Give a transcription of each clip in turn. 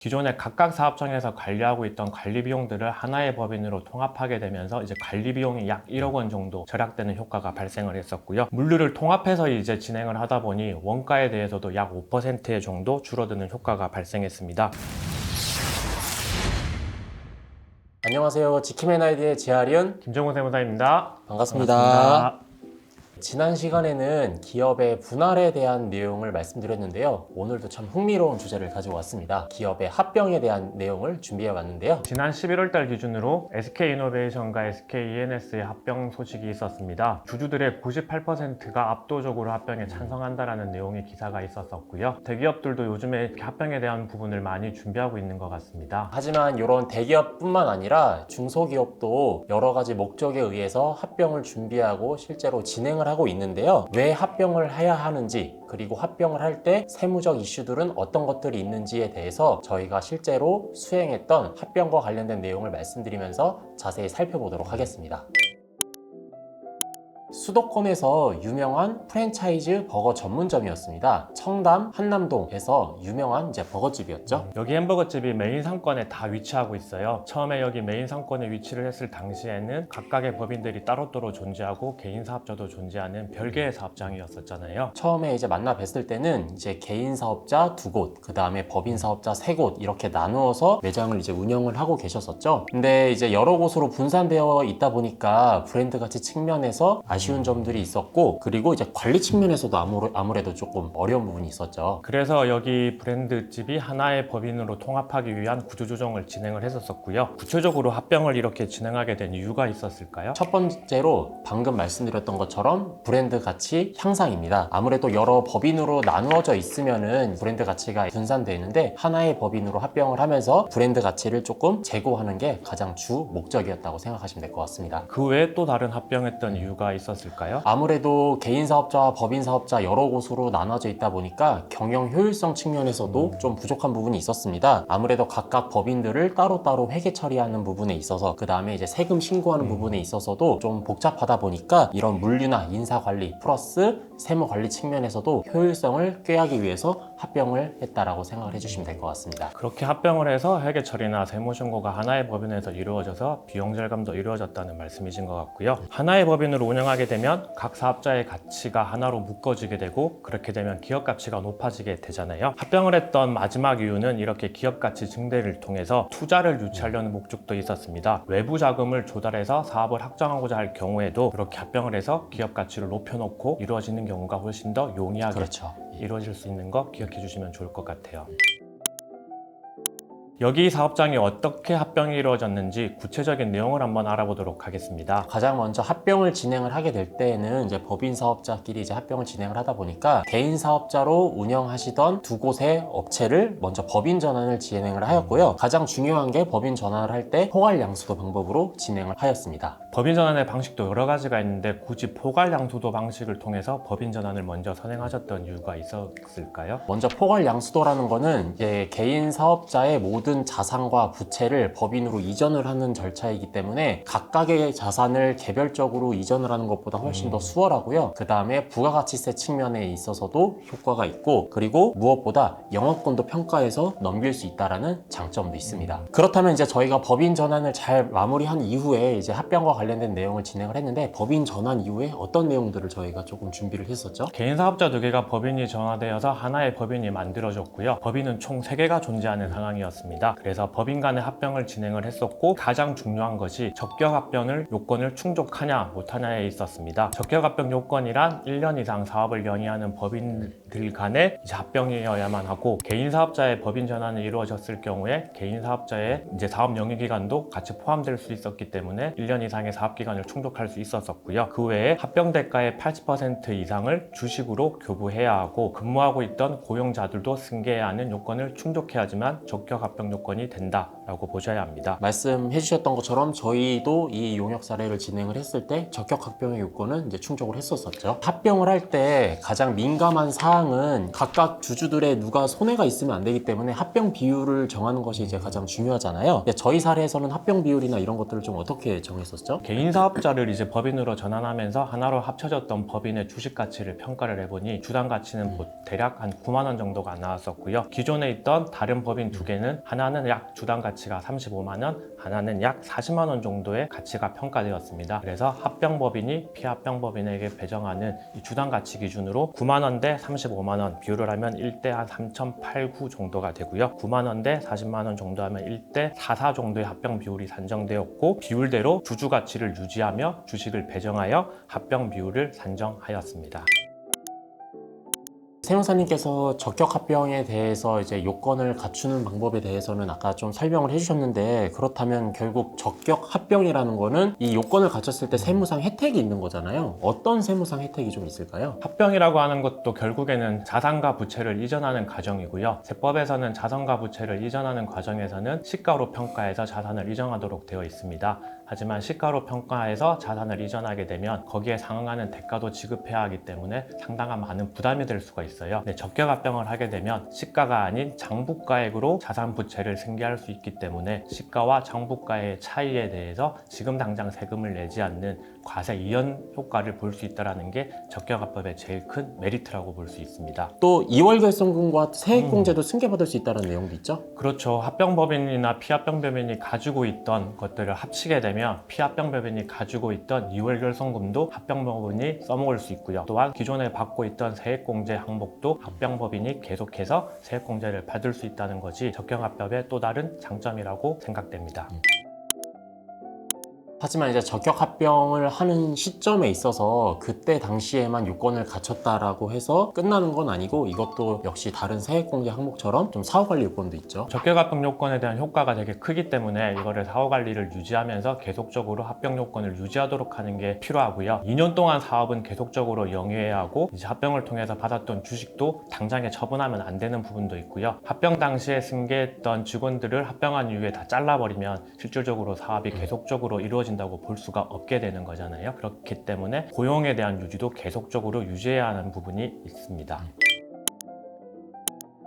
기존에 각각 사업장에서 관리하고 있던 관리 비용들을 하나의 법인으로 통합하게 되면서 이제 관리 비용이 약 1억 원 정도 절약되는 효과가 발생을 했었고요. 물류를 통합해서 이제 진행을 하다 보니 원가에 대해서도 약 5% 정도 줄어드는 효과가 발생했습니다. 안녕하세요. 지킴앤 아이디의 지하리은 김정훈 세무사입니다. 반갑습니다. 반갑습니다. 지난 시간에는 기업의 분할에 대한 내용을 말씀드렸는데요. 오늘도 참 흥미로운 주제를 가지고 왔습니다. 기업의 합병에 대한 내용을 준비해 왔는데요. 지난 11월 달 기준으로 SK이노베이션과 SKENS의 합병 소식이 있었습니다. 주주들의 98%가 압도적으로 합병에 찬성한다라는 내용의 기사가 있었었고요. 대기업들도 요즘에 이렇게 합병에 대한 부분을 많이 준비하고 있는 것 같습니다. 하지만 이런 대기업뿐만 아니라 중소기업도 여러 가지 목적에 의해서 합병을 준비하고 실제로 진행을 하고 있는데요. 왜 합병을 해야 하는지, 그리고 합병을 할 때 세무적 이슈들은 어떤 것들이 있는지에 대해서 저희가 실제로 수행했던 합병과 관련된 내용을 말씀드리면서 자세히 살펴보도록 하겠습니다. 수도권에서 유명한 프랜차이즈 버거 전문점이었습니다. 청담 한남동에서 유명한 이제 버거집이었죠. 여기 햄버거집이 메인 상권에 다 위치하고 있어요. 처음에 여기 메인 상권에 위치를 했을 당시에는 각각의 법인들이 따로따로 존재하고 개인 사업자도 존재하는 별개의 사업장이었었잖아요. 처음에 이제 만나 뵀을 때는 이제 개인 사업자 2곳, 그 다음에 법인 사업자 3곳 이렇게 나누어서 매장을 이제 운영을 하고 계셨었죠. 근데 이제 여러 곳으로 분산되어 있다 보니까 브랜드 가치 측면에서 아쉬운 점들이 있었고, 그리고 이제 관리 측면에서도 아무래도 조금 어려운 부분이 있었죠. 그래서 여기 브랜드집이 하나의 법인으로 통합하기 위한 구조조정을 진행을 했었고요. 구체적으로 합병을 이렇게 진행하게 된 이유가 있었을까요? 첫 번째로 방금 말씀드렸던 것처럼 브랜드 가치 향상입니다. 아무래도 여러 법인으로 나누어져 있으면은 브랜드 가치가 분산되는데, 하나의 법인으로 합병을 하면서 브랜드 가치를 조금 제고하는 게 가장 주 목적이었다고 생각하시면 될 것 같습니다. 그 외에 또 다른 합병했던 이유가 있었을까요? 아무래도 개인 사업자와 법인 사업자 여러 곳으로 나눠져 있다 보니까 경영 효율성 측면에서도 좀 부족한 부분이 있었습니다. 아무래도 각각 법인들을 따로따로 회계 처리하는 부분에 있어서, 그 다음에 이제 세금 신고하는 부분에 있어서도 좀 복잡하다 보니까 이런 물류나 인사 관리 플러스 세무 관리 측면에서도 효율성을 꾀하기 위해서 합병을 했다라고 생각을 해주시면 될 것 같습니다. 그렇게 합병을 해서 회계 처리나 세무 신고가 하나의 법인에서 이루어져서 비용 절감도 이루어졌다는 말씀이신 것 같고요. 하나의 법인으로 운영하게 되면 각 사업자의 가치가 하나로 묶어지게 되고, 그렇게 되면 기업 가치가 높아지게 되잖아요. 합병을 했던 마지막 이유는 이렇게 기업 가치 증대를 통해서 투자를 유치하려는 목적도 있었습니다. 외부 자금을 조달해서 사업을 확장하고자 할 경우에도 이렇게 합병을 해서 기업 가치를 높여놓고 이루어지는 경우가 훨씬 더 용이하게 그렇죠. 이루어질 수 있는 거 기억해 주시면 좋을 것 같아요. 여기 사업장이 어떻게 합병이 이루어졌는지 구체적인 내용을 한번 알아보도록 하겠습니다. 가장 먼저 합병을 진행을 하게 될 때에는 이제 법인 사업자끼리 이제 합병을 진행을 하다 보니까 개인 사업자로 운영하시던 2곳의 업체를 먼저 법인 전환을 진행을 하였고요. 가장 중요한 게 법인 전환을 할 때 포괄 양수도 방법으로 진행을 하였습니다. 법인 전환의 방식도 여러 가지가 있는데 굳이 포괄 양수도 방식을 통해서 법인 전환을 먼저 선행하셨던 이유가 있었을까요? 먼저 포괄 양수도라는 거는 이제 개인 사업자의 모든 자산과 부채를 법인으로 이전을 하는 절차이기 때문에 각각의 자산을 개별적으로 이전을 하는 것보다 훨씬 더 수월하고요. 그 다음에 부가가치세 측면에 있어서도 효과가 있고, 그리고 무엇보다 영업권도 평가해서 넘길 수 있다는 장점도 있습니다. 그렇다면 이제 저희가 법인 전환을 잘 마무리한 이후에 이제 합병과 관련된 내용을 진행을 했는데, 법인 전환 이후에 어떤 내용들을 저희가 조금 준비를 했었죠? 개인 사업자 2개가 법인이 전환되어서 하나의 법인이 만들어졌고요. 법인은 총 3개가 존재하는 상황이었습니다. 그래서 법인 간의 합병을 진행을 했었고, 가장 중요한 것이 적격 합병을 요건을 충족하냐 못하냐에 있었습니다. 적격 합병 요건이란 1년 이상 사업을 영위하는 법인들 간의 이제 합병이어야만 하고, 개인 사업자의 법인 전환이 이루어졌을 경우에 개인 사업자의 이제 사업 영위 기간도 같이 포함될 수 있었기 때문에 1년 이상의 사업 기간을 충족할 수 있었고요. 그 외에 합병 대가의 80% 이상을 주식으로 교부해야 하고, 근무하고 있던 고용자들도 승계해야 하는 요건을 충족해야지만 적격 합병 합병 요건이 된다라고 보셔야 합니다. 말씀해 주셨던 것처럼 저희도 이 용역 사례를 진행을 했을 때 적격 합병의 요건은 이제 충족을 했었죠. 합병을 할 때 가장 민감한 사항은 각각 주주들의 누가 손해가 있으면 안 되기 때문에 합병 비율을 정하는 것이 이제 가장 중요하잖아요. 저희 사례에서는 합병 비율이나 이런 것들을 좀 어떻게 정했었죠? 개인 사업자를 이제 법인으로 전환하면서 하나로 합쳐졌던 법인의 주식 가치를 평가를 해보니 주당 가치는 대략 한 9만 원 정도가 나왔었고요. 기존에 있던 다른 법인 두 개는 하나는 약 주당 가치가 35만 원, 하나는 약 40만 원 정도의 가치가 평가되었습니다. 그래서 합병 법인이 피합병 법인에게 배정하는 이 주당 가치 기준으로 9만 원 대 35만 원 비율을 하면 1대 한 3.89 정도가 되고요. 9만 원 대 40만 원 정도 하면 1대 44 정도의 합병 비율이 산정되었고, 비율대로 주주 가치를 유지하며 주식을 배정하여 합병 비율을 산정하였습니다. 세무사님께서 적격 합병에 대해서 이제 요건을 갖추는 방법에 대해서는 아까 좀 설명을 해주셨는데, 그렇다면 결국 적격 합병이라는 거는 이 요건을 갖췄을 때 세무상 혜택이 있는 거잖아요. 어떤 세무상 혜택이 좀 있을까요? 합병이라고 하는 것도 결국에는 자산과 부채를 이전하는 과정이고요. 세법에서는 자산과 부채를 이전하는 과정에서는 시가로 평가해서 자산을 이전하도록 되어 있습니다. 하지만 시가로 평가해서 자산을 이전하게 되면 거기에 상응하는 대가도 지급해야 하기 때문에 상당한 많은 부담이 될 수가 있어요. 적격 합병을 하게 되면 시가가 아닌 장부가액으로 자산 부채를 승계할 수 있기 때문에 시가와 장부가의 차이에 대해서 지금 당장 세금을 내지 않는 과세 이연 효과를 볼 수 있다는 게 적격합법의 제일 큰 메리트라고 볼 수 있습니다. 또 2월 결손금과 세액공제도 승계받을 수 있다는 내용도 있죠? 그렇죠. 합병법인이나 피합병법인이 가지고 있던 것들을 합치게 되면 피합병법인이 가지고 있던 2월 결손금도 합병법인이 써먹을 수 있고요. 또한 기존에 받고 있던 세액공제 항목도 합병법인이 계속해서 세액공제를 받을 수 있다는 것이 적격합법의 또 다른 장점이라고 생각됩니다. 하지만 이제 적격 합병을 하는 시점에 있어서 그때 당시에만 요건을 갖췄다라고 해서 끝나는 건 아니고, 이것도 역시 다른 세액공제 항목처럼 좀 사후관리 요건도 있죠. 적격합병 요건에 대한 효과가 되게 크기 때문에 이거를 사후관리를 유지하면서 계속적으로 합병 요건을 유지하도록 하는 게 필요하고요. 2년 동안 사업은 계속적으로 영위해야 하고, 이제 합병을 통해서 받았던 주식도 당장에 처분하면 안 되는 부분도 있고요. 합병 당시에 승계했던 직원들을 합병한 이후에 다 잘라버리면 실질적으로 사업이 계속적으로 이루어진다고 볼 수가 없게 되는 거잖아요. 그렇기 때문에 고용에 대한 유지도 계속적으로 유지해야 하는 부분이 있습니다.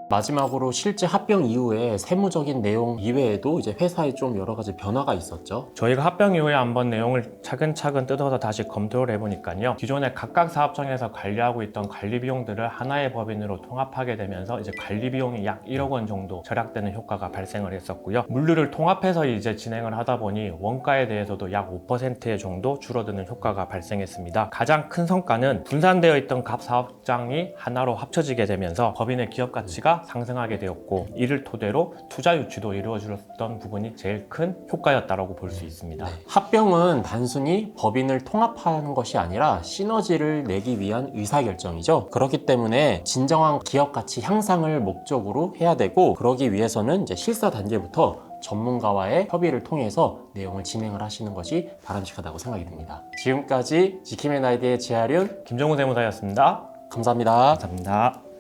마지막으로 실제 합병 이후에 세무적인 내용 이외에도 이제 회사에 좀 여러 가지 변화가 있었죠. 저희가 합병 이후에 한번 내용을 차근차근 뜯어서 다시 검토를 해보니까요. 기존에 각각 사업청에서 관리하고 있던 관리 비용들을 하나의 법인으로 통합하게 되면서 이제 관리 비용이 약 1억 원 정도 절약되는 효과가 발생을 했었고요. 물류를 통합해서 이제 진행을 하다 보니 원가에 대해서도 약 5% 정도 줄어드는 효과가 발생했습니다. 가장 큰 성과는 분산되어 있던 각 사업장이 하나로 합쳐지게 되면서 법인의 기업 가치가 상승하게 되었고, 이를 토대로 투자 유치도 이루어졌던 부분이 제일 큰 효과였다고 볼 수 있습니다. 합병은 단순히 법인을 통합하는 것이 아니라 시너지를 내기 위한 의사결정이죠. 그렇기 때문에 진정한 기업 가치 향상을 목적으로 해야 되고, 그러기 위해서는 이제 실사 단계부터 전문가와의 협의를 통해서 내용을 진행을 하시는 것이 바람직하다고 생각이 듭니다. 지금까지 지킴의 나이드의 지하륜 김정우 세무사였습니다. 감사합니다. 감사합니다.